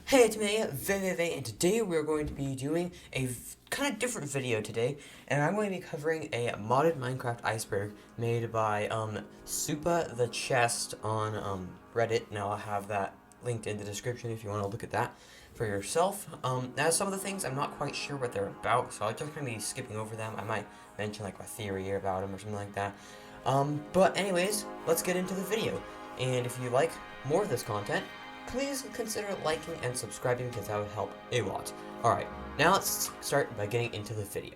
Hey, it's me, Vivi, and today we're going to be doing a kind of different video today, and I'm going to be covering a modded Minecraft iceberg made by, Supa the Chest on, Reddit. Now I'll have that linked in the description if you want to look at that for yourself. Now some of the things I'm not quite sure what they're about, so I'm just going to be skipping over them. I might mention, like, a theory about them or something like that. But anyways, let's get into the video. And if you like more of this content, please consider liking and subscribing because that would help a lot. Alright, now let's start by getting into the video.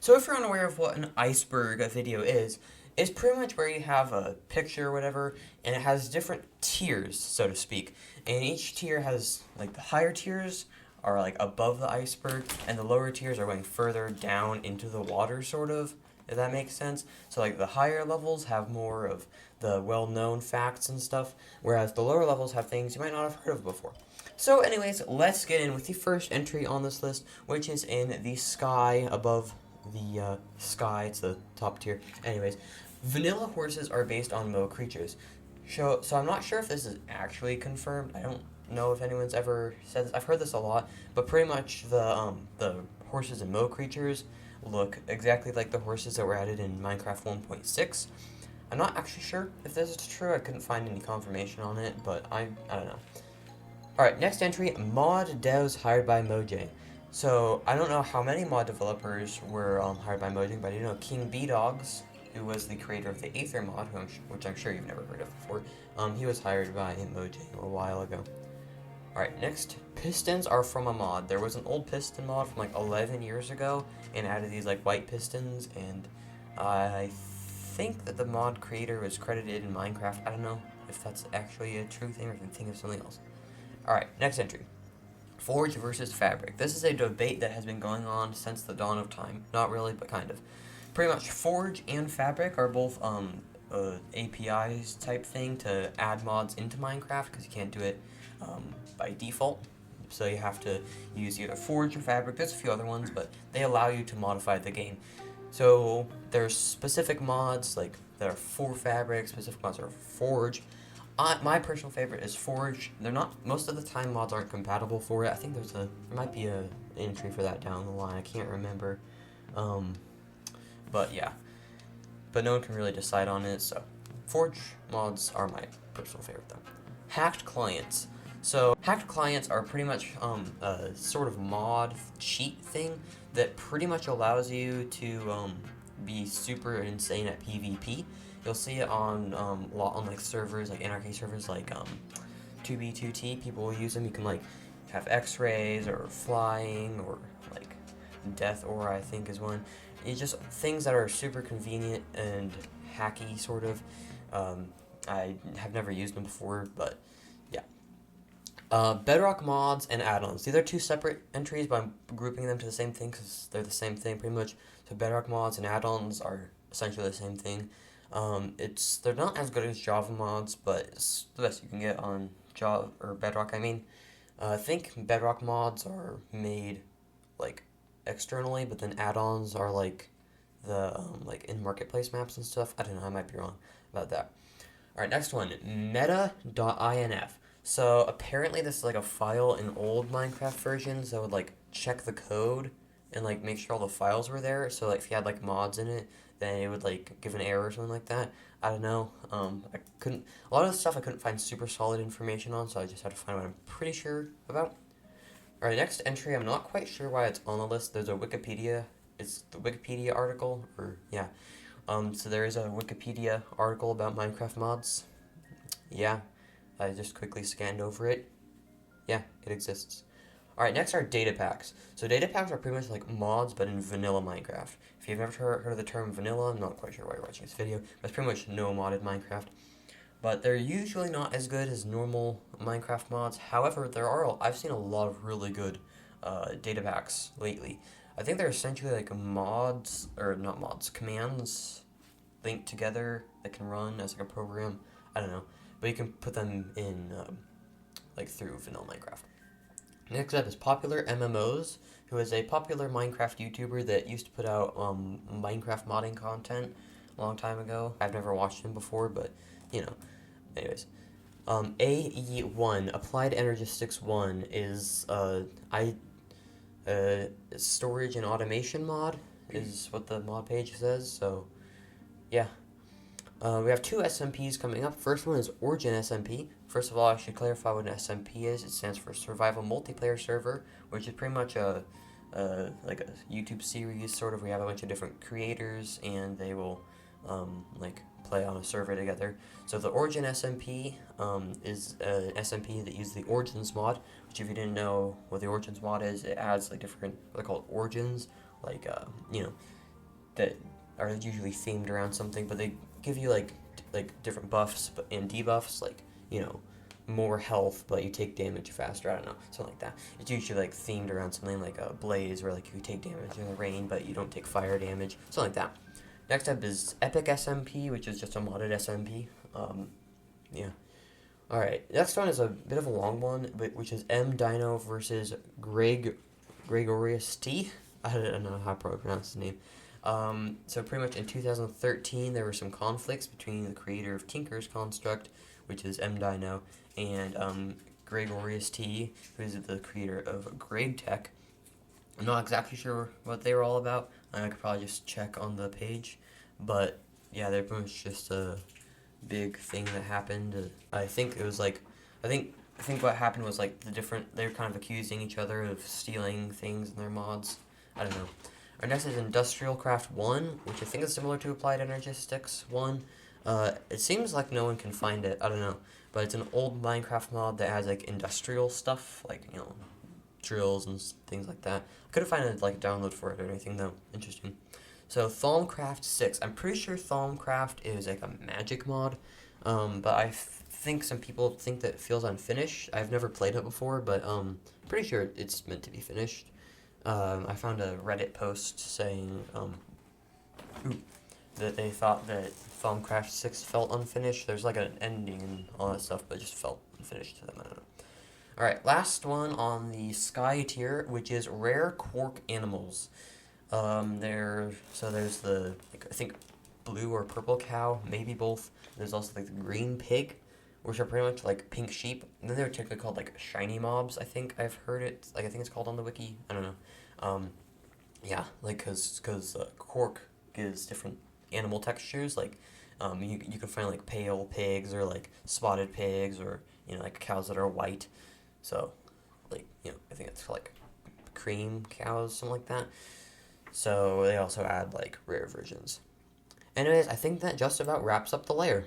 So if you're unaware of what an iceberg video is, it's pretty much where you have a picture or whatever, and it has different tiers, so to speak. And each tier has, like, the higher tiers are, like, above the iceberg, and the lower tiers are going further down into the water, sort of, if that makes sense. So, like, the higher levels have more of the well-known facts and stuff, whereas the lower levels have things you might not have heard of before. So, anyways, let's get in with the first entry on this list, which is in the sky above the sky. It's the top tier. Anyways, vanilla horses are based on Mo creatures. So I'm not sure if this is actually confirmed. I don't know if anyone's ever said this. I've heard this a lot, but pretty much the horses in Mo creatures look exactly like the horses that were added in Minecraft 1.6. I'm not actually sure if this is true. I couldn't find any confirmation on it, but I don't know. Alright, next entry, mod devs hired by Mojang. So, I don't know how many mod developers were hired by Mojang, but I do know King B-Dogs, who was the creator of the Aether mod, which I'm sure you've never heard of before, he was hired by Mojang a while ago. Alright, next, pistons are from a mod. There was an old piston mod from like 11 years ago, and added these like white pistons, and I think that the mod creator was credited in Minecraft. I don't know if that's actually a true thing or if I'm thinking of something else. Alright, next entry. Forge versus Fabric. This is a debate that has been going on since the dawn of time. Not really, but kind of. Pretty much Forge and Fabric are both APIs type thing to add mods into Minecraft, because you can't do it by default. So you have to use either Forge or Fabric. There's a few other ones, but they allow you to modify the game. So there's specific mods like that are for Fabric, specific mods are Forge. My personal favorite is Forge. They're not, most of the time mods aren't compatible for it. I think there might be an entry for that down the line. I can't remember. But yeah. But no one can really decide on it, so Forge mods are my personal favorite though. Hacked clients. So hacked clients are pretty much a sort of mod cheat thing that pretty much allows you to be super insane at PvP. You'll see it on like servers, like anarchy servers, like 2B2T. People will use them. You can like have X-rays or flying or like death aura, I think is one. It's just things that are super convenient and hacky, sort of. I have never used them before, but yeah. Bedrock mods and add-ons. These are two separate entries, but I'm grouping them to the same thing because they're the same thing pretty much. So bedrock mods and add-ons are essentially the same thing. They're not as good as Java mods, but it's the best you can get on Java or Bedrock. I mean, I think Bedrock mods are made like externally, but then add-ons are like the like in marketplace maps and stuff. I don't know. I might be wrong about that. All right, next one, meta.inf. So apparently this is like a file in old Minecraft versions that would like check the code and like make sure all the files were there. So like if you had like mods in it, then it would like give an error or something like that. I don't know. A lot of the stuff I couldn't find super solid information on, so I just had to find what I'm pretty sure about. Alright, next entry, I'm not quite sure why it's on the list. There's a Wikipedia, it's the Wikipedia article, or yeah. So there is a Wikipedia article about Minecraft mods. Yeah, I just quickly scanned over it. Yeah, it exists. Alright, next are data packs. So data packs are pretty much like mods, but in vanilla Minecraft. If you've never heard of the term vanilla, I'm not quite sure why you're watching this video, but it's pretty much no modded Minecraft. But they're usually not as good as normal Minecraft mods. However, I've seen a lot of really good data packs lately. I think they're essentially like mods, or not mods, commands linked together that can run as like a program. I don't know, but you can put them in like through vanilla Minecraft. Next up is Popular MMOs, who is a popular Minecraft YouTuber that used to put out Minecraft modding content a long time ago. I've never watched him before, but you know. Anyways, AE1 Applied Energistics 1 is storage and automation mod is what the mod page says. So yeah. We have two SMPs coming up. First one is Origin SMP. First of all, I should clarify what an SMP is. It stands for Survival Multiplayer Server, which is pretty much like a YouTube series, sort of. We have a bunch of different creators, and they will like play on a server together. So the Origin SMP is an SMP that uses the Origins mod, which if you didn't know what the Origins mod is, it adds like different, what they call it, origins, like, that are usually themed around something, but they give you like different buffs and debuffs, like, more health, but you take damage faster. I don't know, something like that. It's usually like themed around something like a blaze, where like you take damage in the rain, but you don't take fire damage, something like that. Next up is Epic SMP, which is just a modded SMP. Yeah. All right. Next one is a bit of a long one, which is M Dino versus Gregorius T. I don't know how to pronounce his name. So pretty much in 2013, there were some conflicts between the creator of Tinker's Construct, which is MDino, and Gregorius T, who is the creator of Greg Tech. I'm not exactly sure what they were all about. I could probably just check on the page, but yeah, they're pretty much just a big thing that happened. I think it was like, I think what happened was like they were kind of accusing each other of stealing things in their mods. I don't know. Our next is Industrial Craft 1, which I think is similar to Applied Energistics 1. It seems like no one can find it, I don't know, but it's an old Minecraft mod that has like industrial stuff, like, drills and things like that. I couldn't find a download for it or anything though. Interesting. So Thaumcraft 6. I'm pretty sure Thaumcraft is like a magic mod, but I think some people think that it feels unfinished. I've never played it before, but pretty sure it's meant to be finished. I found a Reddit post saying that they thought that Thaumcraft 6 felt unfinished. There's like an ending and all that stuff, but it just felt unfinished to them. I don't know. Alright, last one on the Sky tier, which is Rare Quark Animals. There's the, I think, blue or purple cow, maybe both. There's also like the green pig, which are pretty much like pink sheep. And then they're typically called like shiny mobs, I think I've heard it. I think it's called on the wiki. I don't know. Yeah, like, cause Quark gives different animal textures. Like, you can find like pale pigs or like spotted pigs or like cows that are white. So, like, I think it's like cream cows, something like that. So they also add like rare versions. Anyways, I think that just about wraps up the layer.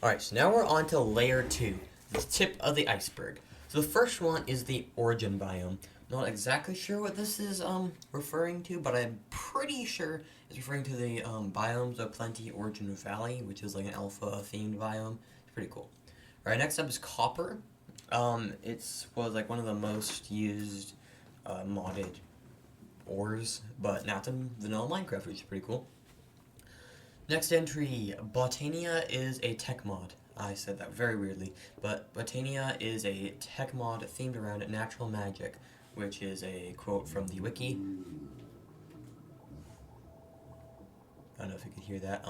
Alright, so now we're on to layer 2, the tip of the iceberg. So the first one is the origin biome. Not exactly sure what this is referring to, but I'm pretty sure it's referring to the Biomes of Plenty Origin Valley, which is like an alpha themed biome. It's pretty cool. Alright, next up is copper. It was like one of the most used modded ores, but not in vanilla Minecraft, which is pretty cool. Next entry, Botania is a tech mod. I said that very weirdly, but Botania is a tech mod themed around natural magic, which is a quote from the wiki. I don't know if you could hear that.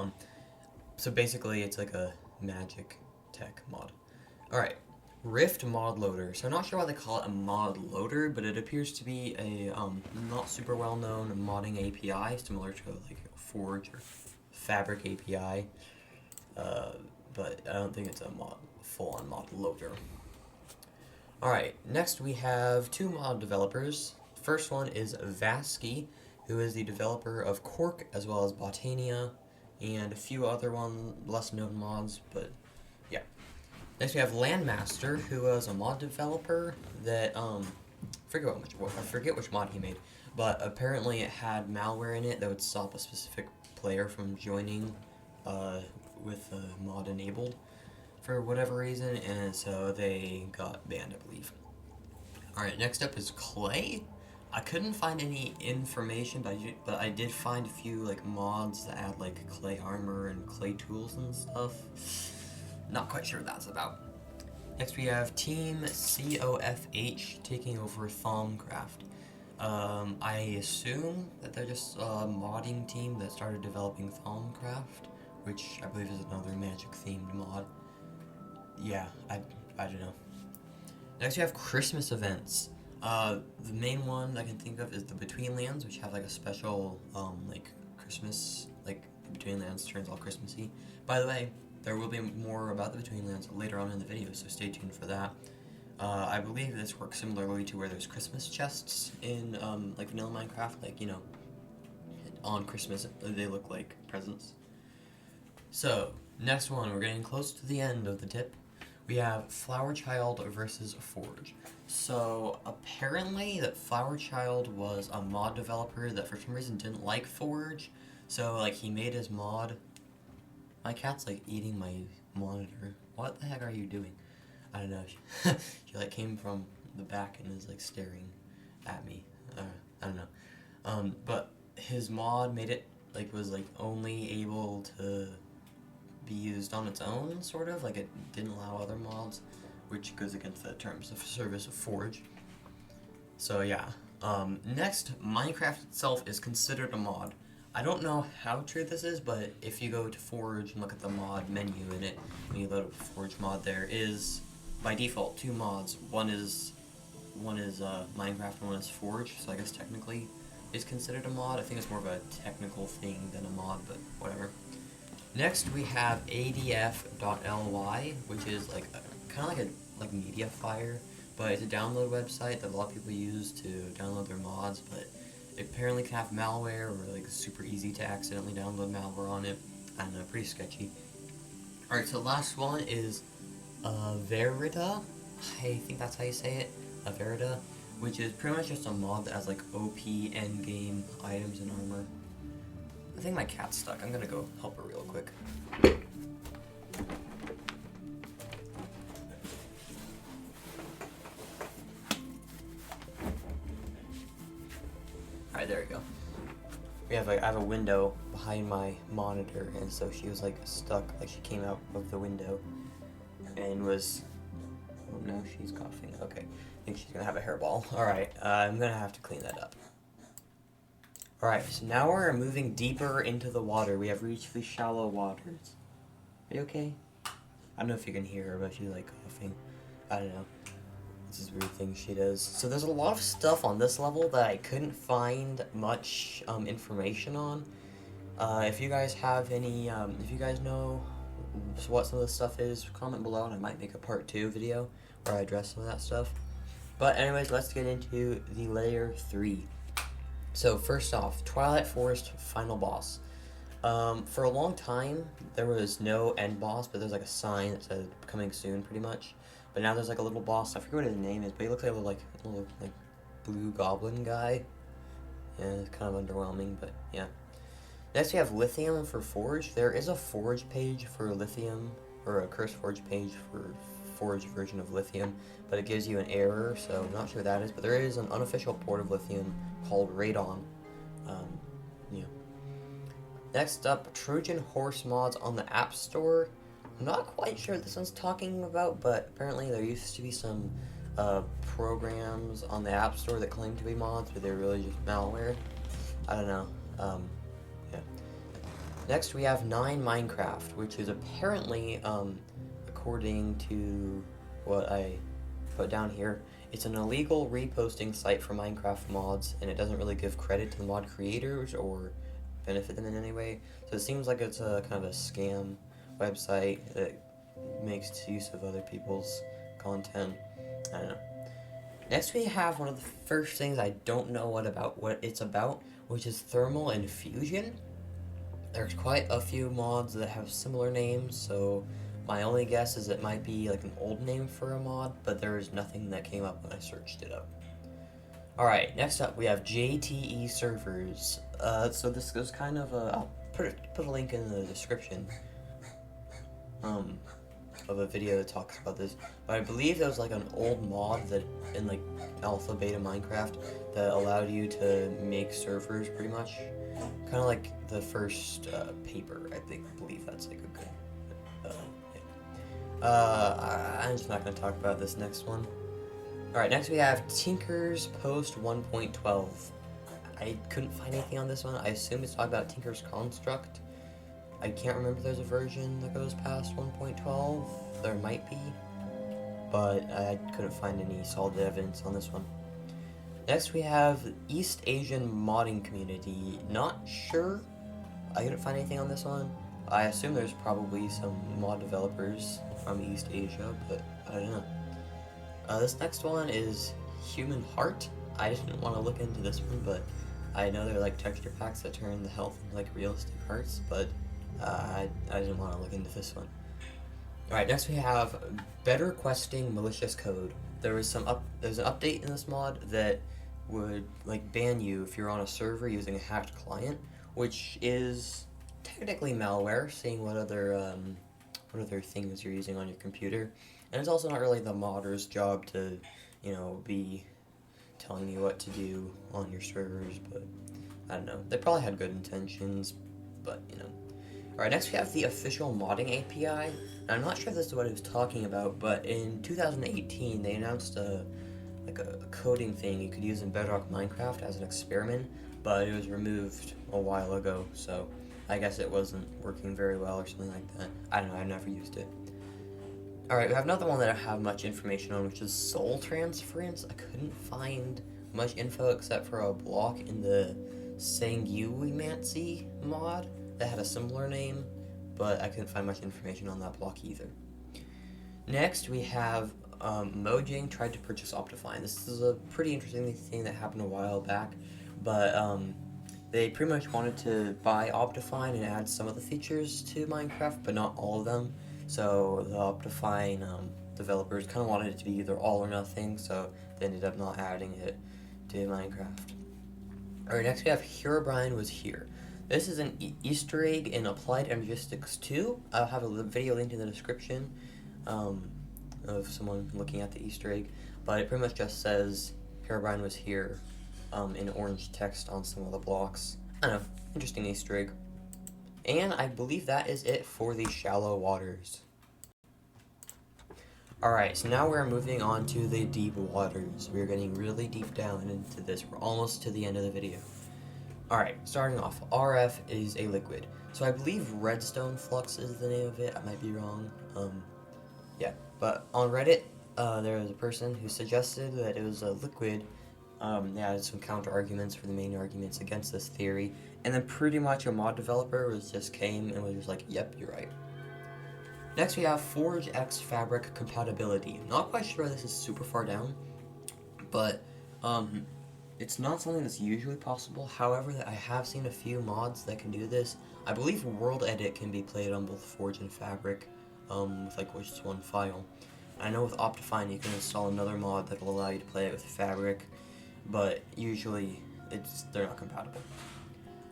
So basically, it's like a magic tech mod. Alright, Rift mod loader. So I'm not sure why they call it a mod loader, but it appears to be a not super well known modding API, similar to like Forge or Fabric API. But I don't think it's a full-on mod loader. Alright, next we have two mod developers. First one is Vasky, who is the developer of Quark as well as Botania, and a few other less known mods, but yeah. Next we have Landmaster, who was a mod developer that, I forget which mod he made, but apparently it had malware in it that would stop a specific player from joining with the mod enabled for whatever reason, and so they got banned, I believe. Alright, next up is Clay. I couldn't find any information, but I did find a few like mods that add like clay armor and clay tools and stuff. Not quite sure what that's about. Next we have Team COFH taking over Thaumcraft. I assume that they're just a modding team that started developing Thaumcraft, which I believe is another magic themed mod. Yeah, I don't know. Next we have Christmas events. The main one I can think of is the Between Lands, which have like a special like Christmas, like the Between Lands turns all Christmassy. By the way, there will be more about the Between Lands later on in the video, so stay tuned for that. I believe this works similarly to where there's Christmas chests in like vanilla Minecraft, like, you know, on Christmas they look like presents. So, next one, we're getting close to the end of the tip. We have Flower Child versus Forge. So, apparently that Flower Child was a mod developer that for some reason didn't like Forge, so like he made his mod. My cat's like eating my monitor. What the heck are you doing? I don't know. She like came from the back and is like staring at me. I don't know. But his mod made it like was like only able to be used on its own, sort of. Like it didn't allow other mods, which goes against the terms of service of Forge. So yeah. Next, Minecraft itself is considered a mod. I don't know how true this is, but if you go to Forge and look at the mod menu in it, when you load up Forge mod, there is by default 2 mods. One is Minecraft and one is Forge, so I guess technically it's considered a mod. I think it's more of a technical thing than a mod, but whatever. Next we have adf.ly, which is like kind of like a Mediafire, but it's a download website that a lot of people use to download their mods, but it apparently can have malware, or like super easy to accidentally download malware on it. I don't know, pretty sketchy. Alright, so the last one is Verida. I think that's how you say it. Verida, which is pretty much just a mod that has like OP endgame items and armor. I think my cat's stuck. I'm gonna go help her real quick. Alright, there we go. I have a window behind my monitor, and so she was like stuck, like she came out of the window and was, oh no, she's coughing. Okay, I think she's gonna have a hairball. Alright, I'm gonna have to clean that up. Alright, so now we're moving deeper into the water. We have reached the shallow waters. Are you okay? I don't know if you can hear her, but she's like coughing. I don't know. This is weird thing she does. So there's a lot of stuff on this level that I couldn't find much information on. If you guys have any, if you guys know what some of this stuff is, comment below and I might make a part 2 video where I address some of that stuff. But anyways, let's get into the layer 3. So first off, Twilight Forest final boss. For a long time, there was no end boss, but there's like a sign that said coming soon, pretty much. But now there's like a little boss. I forget what his name is, but he looks like a little blue goblin guy. Yeah, it's kind of underwhelming, but yeah. Next we have Lithium for Forge. There is a Forge page for Lithium, or a Curse Forge page for Forge version of Lithium, but it gives you an error, so I'm not sure what that is. But there is an unofficial port of Lithium called Radon. Yeah. Next up, Trojan Horse mods on the App Store. I'm not quite sure what this one's talking about, but apparently there used to be some programs on the App Store that claim to be mods, but they're really just malware. I don't know. Yeah. Next we have 9 Minecraft, which is apparently, according to what I put down here, it's an illegal reposting site for Minecraft mods, and it doesn't really give credit to the mod creators or benefit them in any way. So it seems like it's a kind of a scam website that makes use of other people's content. I don't know. Next we have one of the first things I don't know what it's about, which is Thermal Infusion. There's quite a few mods that have similar names, so my only guess is it might be like an old name for a mod, but there is nothing that came up when I searched it up. Alright, next up we have JTE servers. So this is kind of a, I'll put a link in the description of a video that talks about this. But I believe there was like an old mod that in like alpha beta Minecraft that allowed you to make servers pretty much. Kind of like the first paper, I believe that's like a good I'm just not going to talk about this next one. Alright, next we have Tinker's Post 1.12. I couldn't find anything on this one. I assume it's talking about Tinker's Construct. I can't remember if there's a version that goes past 1.12. There might be, but I couldn't find any solid evidence on this one. Next we have East Asian modding community. Not sure. I couldn't find anything on this one. I assume there's probably some mod developers from East Asia, but I don't know. This next one is Human Heart. I didn't want to look into this one, but I know they're like texture packs that turn the health into like realistic hearts, but I didn't want to look into this one. Alright, next we have Better Questing Malicious Code. There's an update in this mod that would like ban you if you're on a server using a hacked client, which is technically malware, seeing what other things you're using on your computer. And it's also not really the modder's job to, be telling you what to do on your servers, but I don't know. They probably had good intentions, but Alright, next we have the official modding API. I'm not sure if this is what it was talking about, but in 2018 they announced a coding thing you could use in Bedrock Minecraft as an experiment, but it was removed a while ago, so I guess it wasn't working very well or something like that. I don't know, I've never used it. Alright, we have another one that I have much information on, which is soul transference. I couldn't find much info except for a block in the Sanguimancy mod that had a similar name, but I couldn't find much information on that block either. Next, we have Mojang tried to purchase Optifine. This is a pretty interesting thing that happened a while back, but they pretty much wanted to buy Optifine and add some of the features to Minecraft, but not all of them. So the Optifine developers kind of wanted it to be either all or nothing, so they ended up not adding it to Minecraft. Alright, next we have Herobrine Was Here. This is an Easter egg in Applied Energistics 2. I'll have a video linked in the description of someone looking at the Easter egg, but it pretty much just says Herobrine was here in orange text on some of the blocks. I don't know, interesting Easter egg. And I believe that is it for the shallow waters. Alright, so now we're moving on to the deep waters. We're getting really deep down into this. We're almost to the end of the video. Alright, starting off, RF is a liquid. So I believe redstone flux is the name of it. I might be wrong. Yeah, but on Reddit, there was a person who suggested that it was a liquid. They added some counter arguments for the main arguments against this theory, and then pretty much a mod developer came and was just like, yep, you're right. Next we have Forge X Fabric compatibility. Not quite sure this is super far down, but it's not something that's usually possible. However, I have seen a few mods that can do this. I believe World Edit can be played on both Forge and Fabric, with like just one file. I know with Optifine you can install another mod that will allow you to play it with Fabric, but usually they're not compatible.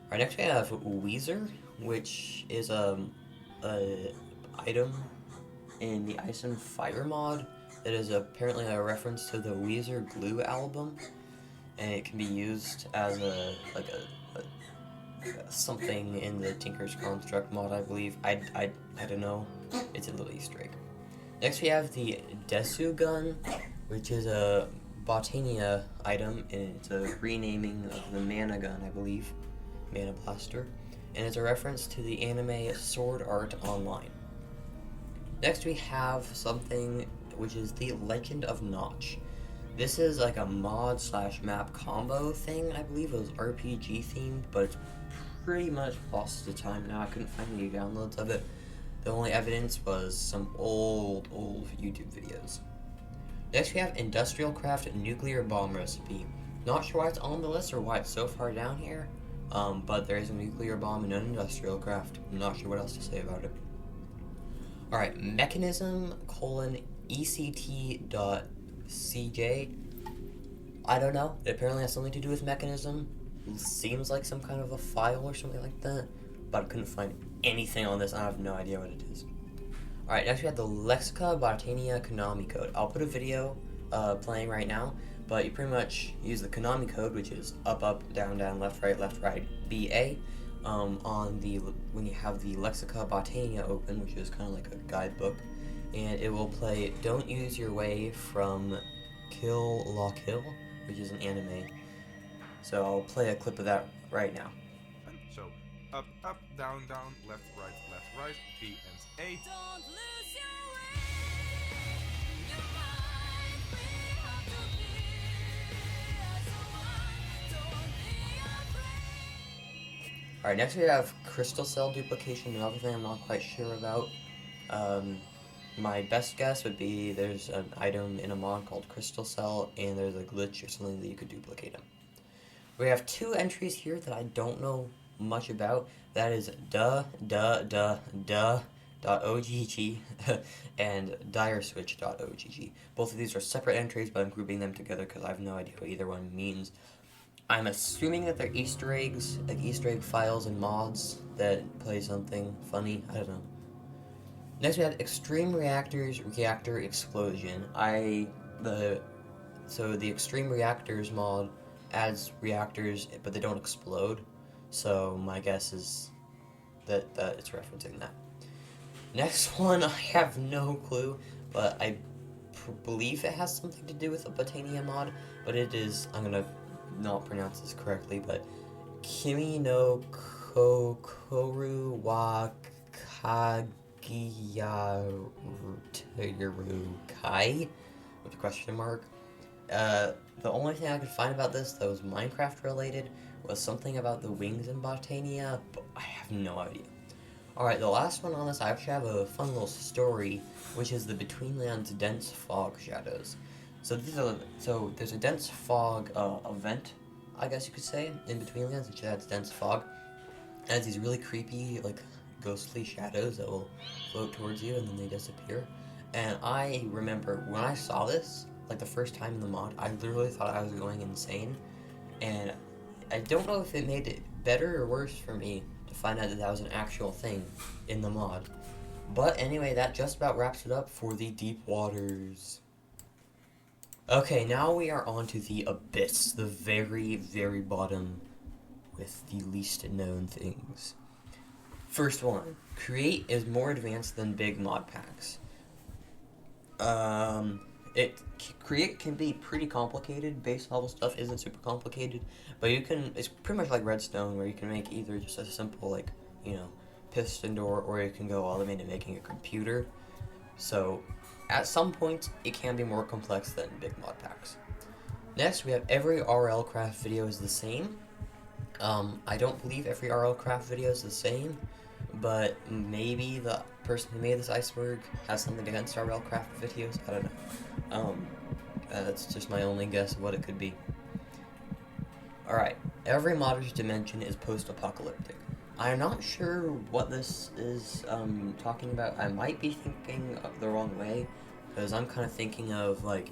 Alright, next we have Weezer, which is a item in the Ice and Fire mod that is apparently a reference to the Weezer Glue album, and it can be used as something in the Tinker's Construct mod, I believe. I don't know. It's a little Easter egg. Next we have the Desu Gun, which is a Botania item, and it's a renaming of the Mana Gun, I believe. Mana Blaster. And it's a reference to the anime Sword Art Online. Next we have something which is the Legend of Notch. This is like a mod / map combo thing, I believe. It was RPG themed, but it's pretty much lost to time now. I couldn't find any downloads of it. The only evidence was some old YouTube videos. Next we have Industrial Craft Nuclear Bomb Recipe. Not sure why it's on the list or why it's so far down here, but there is a nuclear bomb in an industrial craft. I'm not sure what else to say about it. Alright, mechanism:/ect.cj. I don't know. It apparently has something to do with mechanism. It seems like some kind of a file or something like that, but I couldn't find anything on this. I have no idea what it is. Alright, next we have the Lexica Botania Konami code. I'll put a video playing right now, but you pretty much use the Konami code, which is up, down, left, right, BA, when you have the Lexica Botania open, which is kind of like a guidebook, and it will play Don't Use Your Way from Kill La Kill, which is an anime. So I'll play a clip of that right now. So, up, up, down, down, left, right, B and A. Don't lose your way. Your mind we have to be as one. Don't be afraid. Alright, next we have crystal cell duplication, another thing I'm not quite sure about. My best guess would be there's an item in a mod called crystal cell, and there's a glitch or something that you could duplicate them. We have two entries here that I don't know much about. That is .ogg and direswitch.ogg. Both of these are separate entries, but I'm grouping them together because I have no idea what either one means. I'm assuming that they're Easter eggs, like Easter egg files and mods that play something funny. I don't know. Next we have Extreme Reactors Reactor Explosion. The Extreme Reactors mod adds reactors, but they don't explode. So my guess is that it's referencing that. Next one, I have no clue, but I believe it has something to do with the Botania mod, but it is, I'm gonna not pronounce this correctly, but Kimi no Kokoru wa Kagiyaru Kai with a question mark. The only thing I could find about this that was Minecraft related was something about the wings in Botania, but I have no idea. Alright, the last one on this, I actually have a fun little story, which is the Betweenlands dense fog shadows. So there's a dense fog event, I guess you could say, in Betweenlands, which adds dense fog. It has these really creepy, like, ghostly shadows that will float towards you and then they disappear. And I remember when I saw this, like the first time in the mod, I literally thought I was going insane. And I don't know if it made it better or worse for me to find out that that was an actual thing in the mod. But anyway, that just about wraps it up for the deep waters. Okay, now we are on to the abyss, the very, very bottom with the least known things. First one, Create is more advanced than big mod packs. Create can be pretty complicated. Base level stuff isn't super complicated, but it's pretty much like Redstone, where you can make either just a simple, like, piston door, or you can go all the way to making a computer. So, at some point, it can be more complex than big mod packs. Next, we have every RL craft video is the same. I don't believe every RL craft video is the same, but maybe the person who made this iceberg has something against RL craft videos. I don't know. That's just my only guess of what it could be. Alright, every modder's dimension is post-apocalyptic. I'm not sure what this is talking about. I might be thinking of the wrong way, because I'm kind of thinking of, like,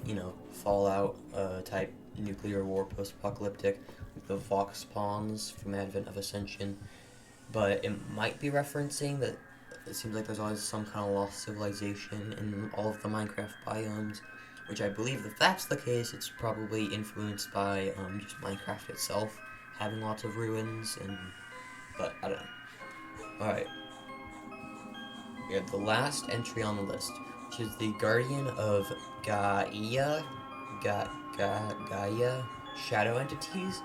Fallout type nuclear war post-apocalyptic, like the Vox spawns from Advent of Ascension. But it might be referencing that it seems like there's always some kind of lost civilization in all of the Minecraft biomes, which I believe if that's the case, it's probably influenced by just Minecraft itself having lots of ruins, but I don't know. Alright. We have the last entry on the list, which is the Guardian of Gaia Shadow Entities.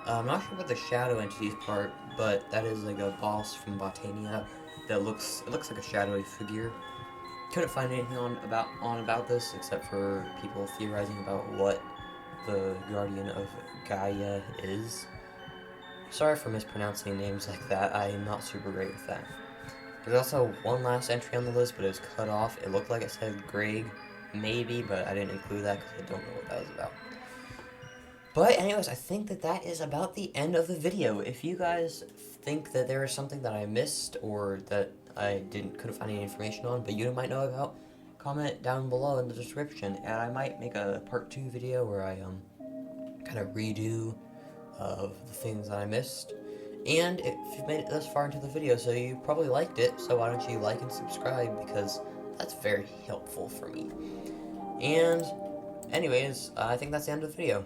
I'm not sure about the Shadow Entities part, but that is like a boss from Botania that looks like a shadowy figure. Couldn't find anything on about this except for people theorizing about what the Guardian of Gaia is. Sorry for mispronouncing names like that. I am not super great with that. There's also one last entry on the list, but it was cut off. It looked like it said Greg, maybe, but I didn't include that because I don't know what that was about. But anyways, I think that is about the end of the video. If you guys think that there is something that I missed or that I couldn't find any information on, but you might know about, comment down below in the description, and I might make a part 2 video where I kind of redo of the things that I missed. And if you've made it this far into the video, so you probably liked it, so why don't you like and subscribe, because that's very helpful for me. And anyways, I think that's the end of the video.